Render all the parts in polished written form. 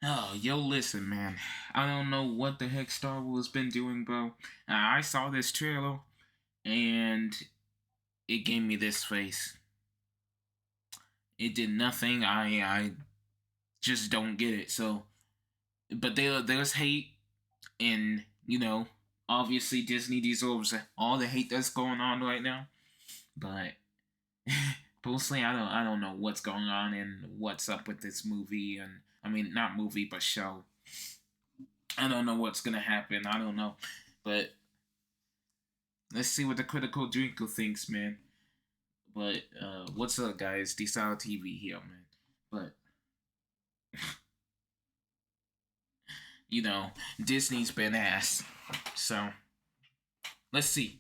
Oh, yo, listen, man. I don't know what the heck Star Wars been doing, bro. I saw this trailer and it gave me this face. It did nothing. I just don't get it. So, but there's hate, and obviously Disney deserves all the hate that's going on right now. But personally, I don't know what's going on and what's up with this movie, and I mean not movie but show. I don't know what's gonna happen. I don't know, but let's see what the critical drinker thinks, man. But what's up, guys? Desire TV here, man. But Disney's been ass. So let's see.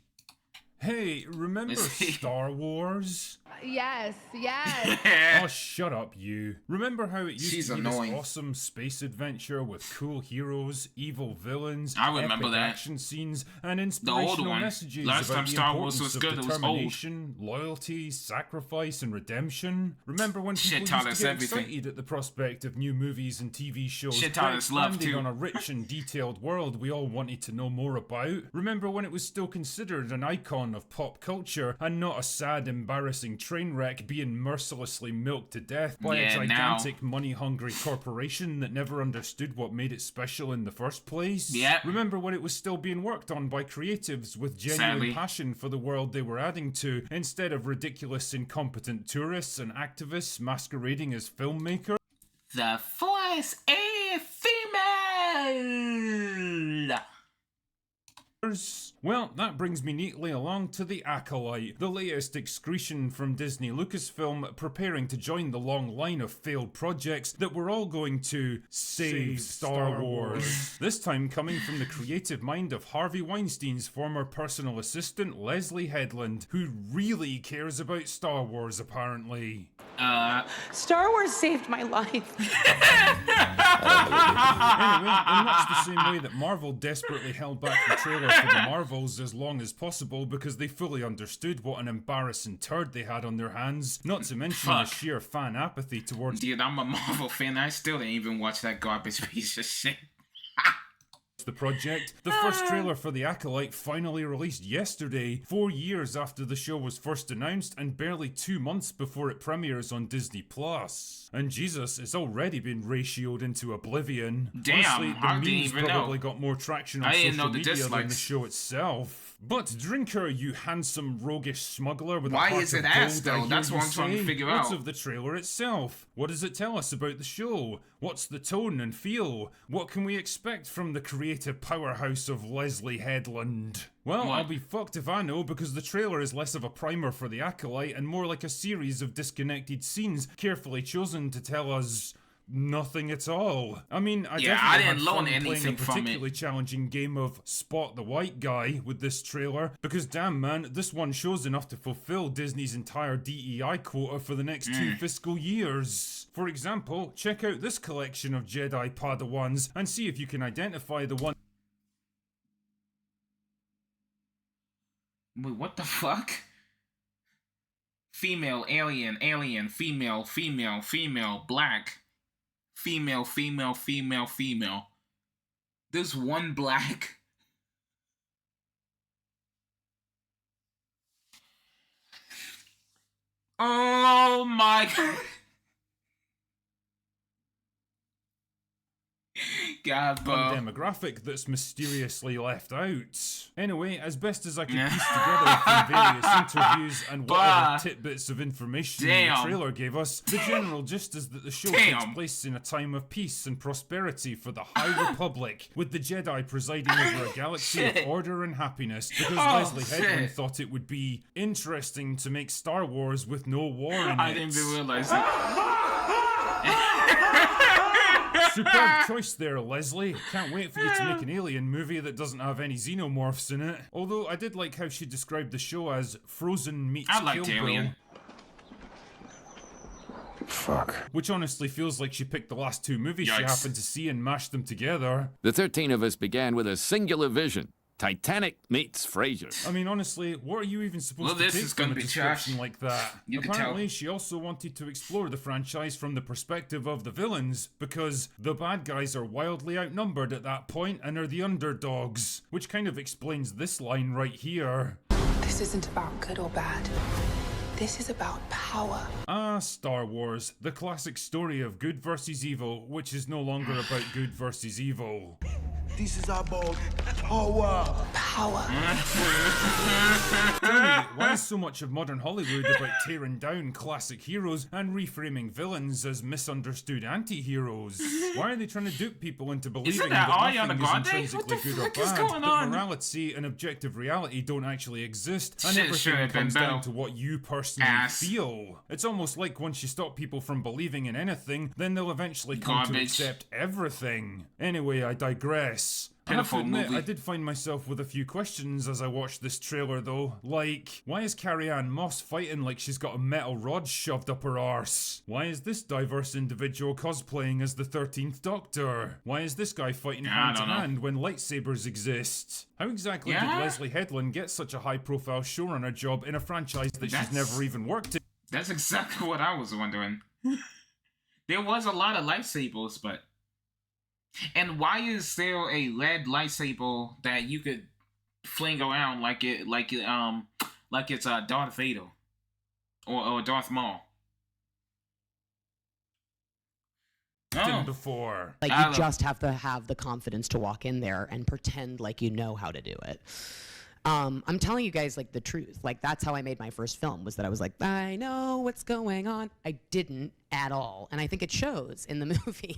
Hey, remember Star Wars? Yes, yes. Oh, shut up, you. Remember how it used to be annoying. this awesome space adventure with cool heroes, evil villains, I remember epic that. action scenes, and The inspirational old one. messages Last about time the Star Wars importance was of good, it was old. determination, loyalty, sacrifice, and redemption? Remember when people Shit used taught to us get everything. excited at the prospect of new movies and TV shows Shit taught us love, expanding too. on a rich and detailed world we all wanted to know more about? Remember when it was still considered an icon of pop culture and not a sad, embarrassing train wreck being mercilessly milked to death by a gigantic, money-hungry corporation that never understood what made it special in the first place? Yeah. Remember when it was still being worked on by creatives with genuine Sadly. passion for the world they were adding to, instead of ridiculous, incompetent tourists and activists masquerading as filmmakers? The Force is female. Well, that brings me neatly along to The Acolyte, the latest excretion from Disney Lucasfilm preparing to join the long line of failed projects that were all going to save Star Wars. This time coming from the creative mind of Harvey Weinstein's former personal assistant Leslie Headland, who really cares about Star Wars apparently. Star Wars saved my life. Anyway, in much the same way that Marvel desperately held back the trailer for the Marvels as long as possible because they fully understood what an embarrassing turd they had on their hands, not to mention the sheer fan apathy towards Dude, I'm a Marvel fan. I still didn't even watch that garbage piece of shit. the project. The first trailer for The Acolyte finally released yesterday, 4 years after the show was first announced and barely 2 months before it premieres on Disney+. And Jesus, it's already been ratioed into oblivion. Damn, honestly, I the didn't memes even probably know. got more traction on I didn't social know the media than the dislikes. show itself. But Drinker, you handsome roguish smuggler with Why a heart is of it ass, gold, I though? hear That's you what I'm trying to say. figure What's out. of the trailer itself? What does it tell us about the show? What's the tone and feel? What can we expect from the creative powerhouse of Leslie Headland? Well, What? I'll be fucked if I know, because the trailer is less of a primer for The Acolyte and more like a series of disconnected scenes carefully chosen to tell us nothing at all. I mean, I Yeah, definitely I didn't had fun learn playing a anything from it. particularly challenging game of Spot the White Guy with this trailer, because damn man, this one shows enough to fulfill Disney's entire DEI quota for the next 2 fiscal years. For example, check out this collection of Jedi Padawans and see if you can identify the one. Wait, what the fuck? Female, alien, alien, female, female, female, black. Female, female, female, female. There's one black. Oh my God, bro. One demographic that's mysteriously left out. Anyway, as best as I could piece together from various interviews and whatever tidbits of information the trailer gave us, the general gist is that the show takes place in a time of peace and prosperity for the High Republic, with the Jedi presiding over a galaxy of order and happiness, because Leslie Headland thought it would be interesting to make Star Wars with no war in it. I didn't even realize that. Superb choice there, Leslie. Can't wait for you to make an alien movie that doesn't have any xenomorphs in it. Although I did like how she described the show as Frozen meets I liked Kill Bill. Alien. Fuck. Which honestly feels like she picked the last 2 movies she Yikes. happened to see and mashed them together. The 13 of us began with a singular vision. Titanic meets Frasier. I mean, honestly, what are you even supposed to this take is from gonna a be description trash. like that? You can Apparently, tell. she also wanted to explore the franchise from the perspective of the villains, because the bad guys are wildly outnumbered at that point and are the underdogs, which kind of explains this line right here. This isn't about good or bad. This is about power. Ah, Star Wars, the classic story of good versus evil, which is no longer about good versus evil. This is about power. Power. Tell me, why is so much of modern Hollywood about tearing down classic heroes and reframing villains as misunderstood anti-heroes? Why are they trying to dupe people into believing that nothing Ariana is Grande? intrinsically What the good or frick is bad, going that on? morality and objective reality don't actually exist, and Shit should everything have been comes down Belle. to what you personally feel? It's almost like once you stop people from believing in anything, then they'll eventually come to accept everything. Anyway, I digress. I have to Pitiful admit, movie. I did find myself with a few questions as I watched this trailer though. Like, why is Carrie-Anne Moss fighting like she's got a metal rod shoved up her arse? Why is this diverse individual cosplaying as the 13th Doctor? Why is this guy fighting hand to hand when lightsabers exist? How exactly did Leslie Headland get such a high-profile showrunner job in a franchise that she's never even worked in? That's exactly what I was wondering. There was a lot of lightsabers, but... And why is there a lead lightsaber that you could fling around like it's Darth Vader or Darth Maul? Before. Like, you just have to have the confidence to walk in there and pretend like you know how to do it. I'm telling you guys, like, the truth. Like, that's how I made my first film, was that I was like, I know what's going on. I didn't at all. And I think it shows in the movie.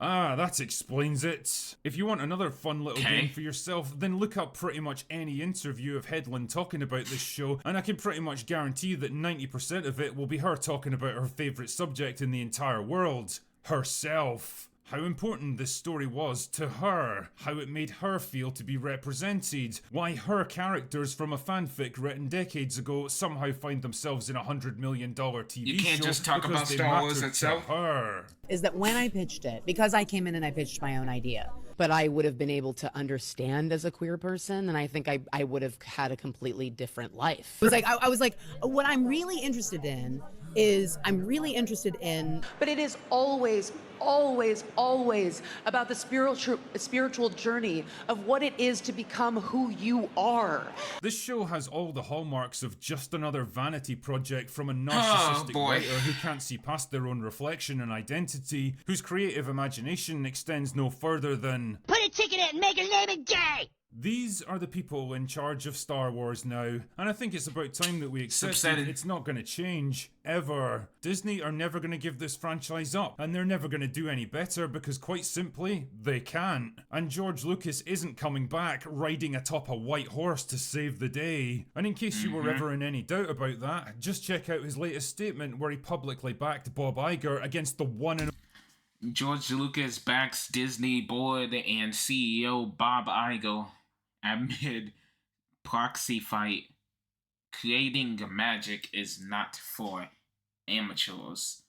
Ah, that explains it. If you want another fun little game for yourself, then look up pretty much any interview of Headland talking about this show, and I can pretty much guarantee that 90% of it will be her talking about her favourite subject in the entire world. Herself. How important this story was to her, how it made her feel to be represented, why her characters from a fanfic written decades ago somehow find themselves in a $100 million TV show. You can't just talk about Star Wars itself. Her. Is that when I pitched it, because I came in and I pitched my own idea, but I would have been able to understand as a queer person, and I think I would have had a completely different life. It was like, I was like, what I'm really interested in is, But it is always, always, always about the spiritual journey of what it is to become who you are. This show has all the hallmarks of just another vanity project from a narcissistic writer who can't see past their own reflection and identity, whose creative imagination extends no further than put a ticket in and make a name gay! These are the people in charge of Star Wars now, and I think it's about time that we accept that it's not going to change, ever. Disney are never going to give this franchise up, and they're never going to do any better because, quite simply, they can't. And George Lucas isn't coming back riding atop a white horse to save the day. And in case you were ever in any doubt about that, just check out his latest statement where he publicly backed Bob Iger against the one and George Lucas backs Disney board and CEO Bob Iger amid proxy fight. Creating magic is not for amateurs.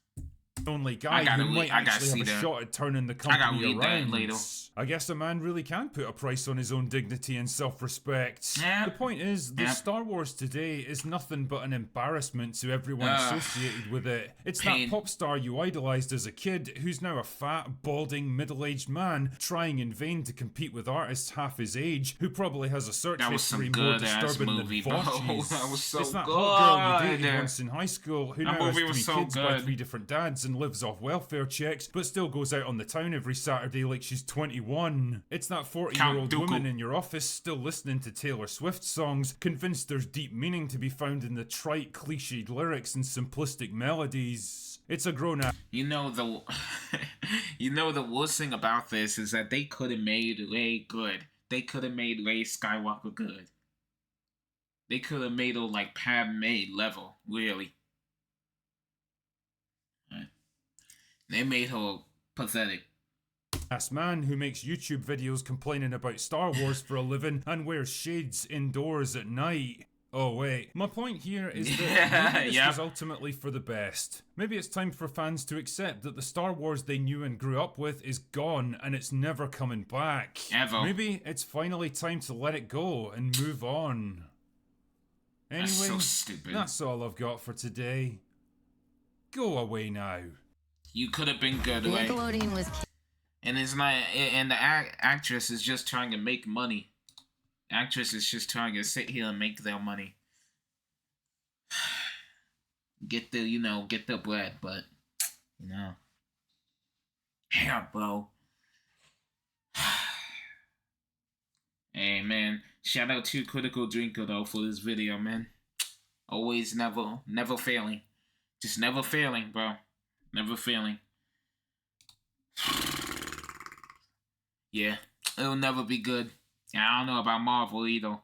only guy who might actually have a shot at turning the company around. I guess a man really can put a price on his own dignity and self-respect. The point is, the Star Wars today is nothing but an embarrassment to everyone associated with it. It's that pop star you idolized as a kid who's now a fat, balding, middle-aged man trying in vain to compete with artists half his age who probably has a search history more disturbing than Fosh's. It's that hot girl you dated once in high school who now has 3 kids by 3 different dads and lives off welfare checks, but still goes out on the town every Saturday like she's 21. It's that 40-year-old woman in your office still listening to Taylor Swift songs, convinced there's deep meaning to be found in the trite, cliched lyrics and simplistic melodies. It's a grown-up. You know the worst thing about this is that they could have made Rey good. They could have made Rey Skywalker good. They could have made her like Padme level, really. They made her pathetic. Man who makes YouTube videos complaining about Star Wars for a living and wears shades indoors at night. Oh wait, my point here is that maybe this Yep. was ultimately for the best. Maybe it's time for fans to accept that the Star Wars they knew and grew up with is gone and it's never coming back. Ever. Maybe it's finally time to let it go and move on. Anyway, That's so stupid. that's all I've got for today. Go away now. You could have been good, right? Nickelodeon was And it's not, and the actress is just trying to make money. Actress is just trying to sit here and make their money. Get the, get the bread, but, yeah, bro. Hey, man, shout out to Critical Drinker, though, for this video, man. Always, never failing. Just never failing, bro. Never failing. Yeah, it'll never be good. I don't know about Marvel either.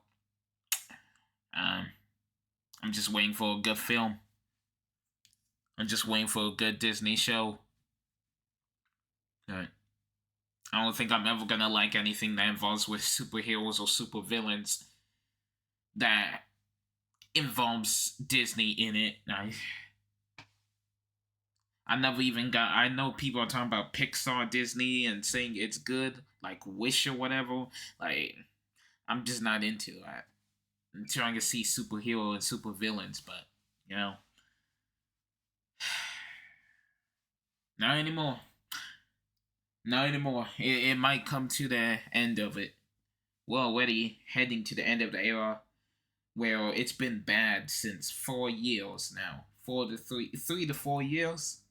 I'm just waiting for a good film. I'm just waiting for a good Disney show. Right. I don't think I'm ever gonna like anything that involves with superheroes or supervillains that involves Disney in it. I never even got. I know people are talking about Pixar Disney and saying it's good, like Wish or whatever. Like, I'm just not into that. I'm trying to see superhero and supervillains, but not anymore. Not anymore. It might come to the end of it. We're already heading to the end of the era where it's been bad since 4 years now. 3 to 4 years.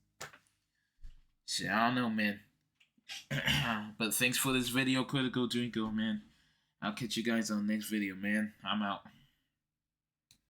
Shit, I don't know, man. But thanks for this video, Critical Drinker, man. I'll catch you guys on the next video, man. I'm out.